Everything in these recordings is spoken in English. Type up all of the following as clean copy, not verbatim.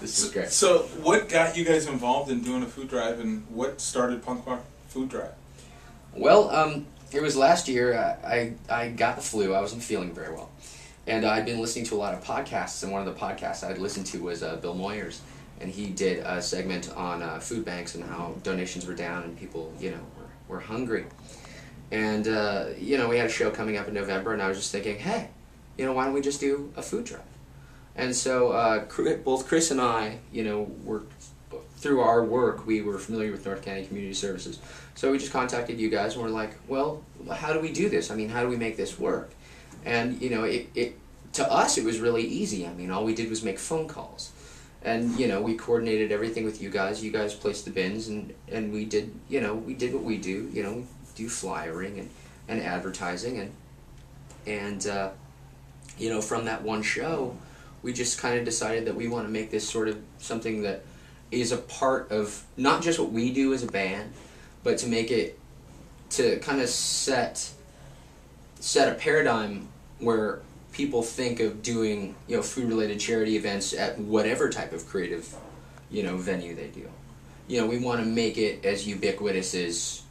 This is great. So what got you guys involved in doing a food drive, and what started Punk Rock Food Drive? Well, it was last year. I got the flu. I wasn't feeling very well. And I'd been listening to a lot of podcasts, and one of the podcasts I'd listened to was Bill Moyer's. And he did a segment on food banks and how donations were down and people, were hungry. And, we had a show coming up in November, and I was just thinking, hey, why don't we just do a food drive? And so both Chris and I, through our work, we were familiar with North County Community Services. So we just contacted you guys, and we're like, well, how do we do this? I mean, how do we make this work? And, to us, it was really easy. I mean, all we did was make phone calls. And, we coordinated everything with you guys. You guys placed the bins, and we did, we did what we do. We do flyering and advertising. And from that one show, we just kind of decided that we want to make this sort of something that is a part of not just what we do as a band, but to make it, to kind of set a paradigm where people think of doing, food-related charity events at whatever type of creative, venue they do. We want to make it as ubiquitous as,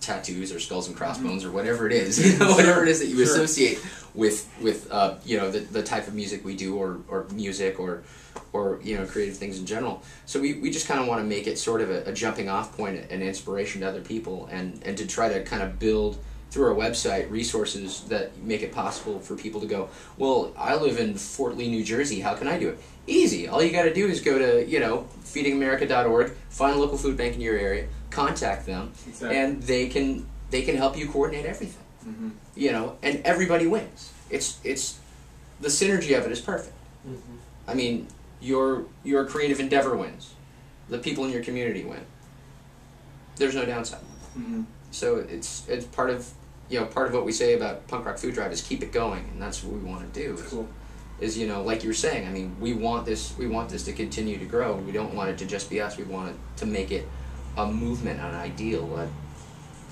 tattoos or skulls and crossbones or whatever it is, whatever it is that you associate with the type of music we do, or music, or creative things in general. So we just kind of want to make it sort of a jumping off point and inspiration to other people, and to try to kind of build through our website resources that make it possible for people to go, well, I live in Fort Lee, New Jersey, how can I do it? Easy. All you got to do is go to, feedingamerica.org, find a local food bank in your area, contact them, and they can help you coordinate everything. Mm-hmm. And everybody wins. It's the synergy of it is perfect. Mm-hmm. I mean, your creative endeavor wins. The people in your community win. There's no downside. Mm-hmm. So it's part of what we say about Punk Rock Food Drive is keep it going, and that's what we want to do. Cool. Is like you were saying, I mean, we want this to continue to grow. We don't want it to just be us. We want it to make it a movement, an ideal,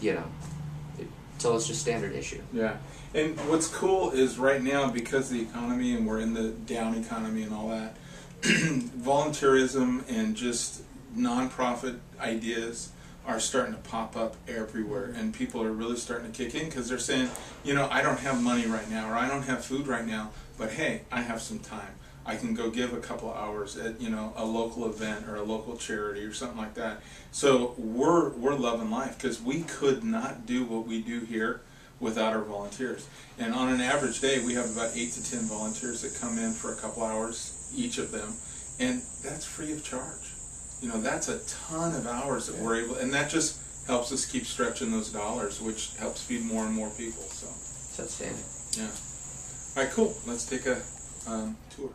until it's just standard issue. Yeah. And what's cool is right now, because of the economy, and we're in the down economy and all that, volunteerism and just nonprofit ideas are starting to pop up everywhere, and people are really starting to kick in because they're saying, I don't have money right now, or I don't have food right now, but hey, I have some time. I can go give a couple of hours at a local event or a local charity or something like that. So we're loving life, because we could not do what we do here without our volunteers. And on an average day, we have about 8 to 10 volunteers that come in for a couple hours, each of them, and that's free of charge. That's a ton of hours that we're able, and that just helps us keep stretching those dollars, which helps feed more and more people. So that's outstanding. Yeah. All right, cool. Let's take a tour.